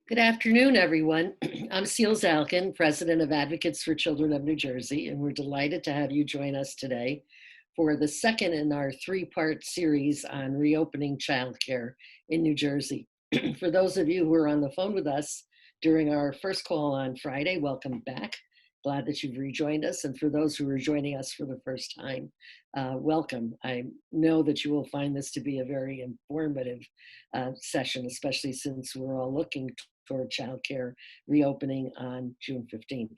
Good afternoon, everyone. I'm Seal Zalkin, President of Advocates for Children of New Jersey, and we're delighted to have you join us today for the second in our three-part series on reopening childcare in New Jersey. For those of you who are on the phone with us during our first call on Friday, welcome back. Glad that you've rejoined us. And for those who are joining us for the first time, welcome. I know that you will find this to be a very informative session, especially since we're all looking toward childcare reopening on June 15th.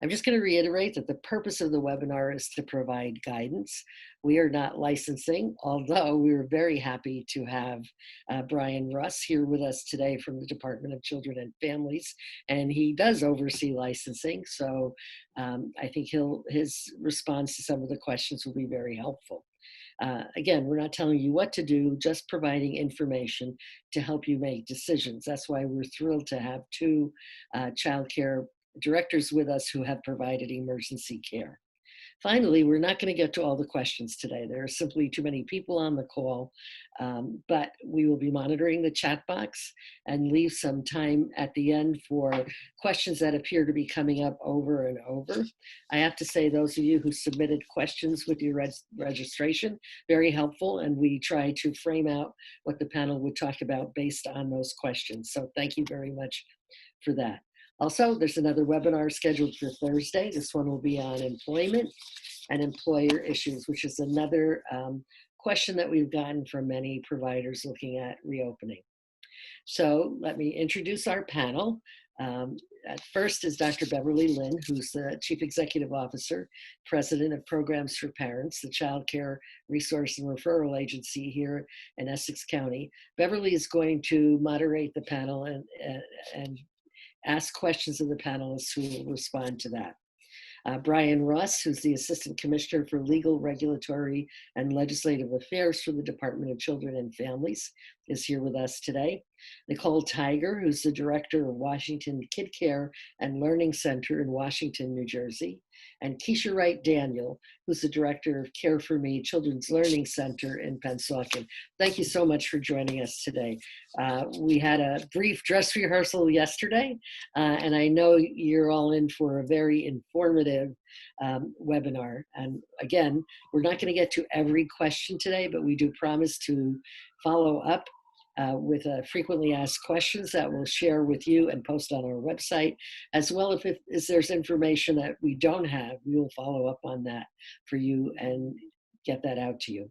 I'm just going to reiterate that the purpose of the webinar is to provide guidance. We are not licensing, although we were very happy to have Brian Russ here with us today from the Department of Children and Families, and he does oversee licensing. So I think his response to some of the questions will be very helpful. Again, we're not telling you what to do, just providing information to help you make decisions. That's why we're thrilled to have two child care directors with us who have provided emergency care. Finally, we're not going to get to all the questions today. There are simply too many people on the call, but we will be monitoring the chat box and leave some time at the end for questions that appear to be coming up over and over. I have to say, those of you who submitted questions with your registration, very helpful, and we try to frame out what the panel would talk about based on those questions. So thank you very much for that. Also, there's another webinar scheduled for Thursday. This one will be on employment and employer issues, which is another question that we've gotten from many providers looking at reopening. So let me introduce our panel. At first is Dr. Beverly Lynn, who's the Chief Executive Officer, President of Programs for Parents, the Child Care Resource and Referral Agency here in Essex County. Beverly is going to moderate the panel and ask questions of the panelists who will respond to that. Brian Russ, who's the Assistant Commissioner for Legal, Regulatory, and Legislative Affairs for the Department of Children and Families, is here with us today. Nicole Tiger, who's the Director of Washington Kid Care and Learning Center in Washington, New Jersey. And Keisha Wright Daniel, who's the Director of Care for Me Children's Learning Center in Pennsauken. Thank you so much for joining us today. We had a brief dress rehearsal yesterday, and I know you're all in for a very informative webinar. And again, we're not going to get to every question today, but we do promise to follow up with frequently asked questions that we'll share with you and post on our website, as well if there's information that we don't have, we will follow up on that for you and get that out to you.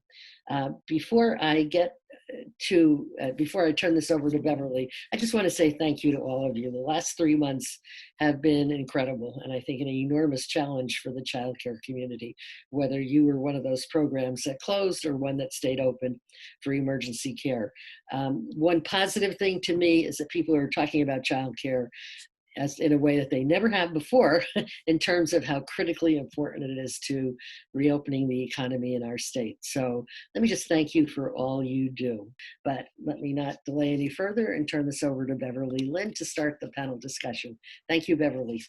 Before I turn this over to Beverly, I just want to say thank you to all of you. The last 3 months have been incredible, and I think an enormous challenge for the childcare community, whether you were one of those programs that closed or one that stayed open for emergency care. One positive thing to me is that people are talking about childcare as in a way that they never have before in terms of how critically important it is to reopening the economy in our state. So let me just thank you for all you do. But let me not delay any further and turn this over to Beverly Lynn to start the panel discussion. Thank you, Beverly.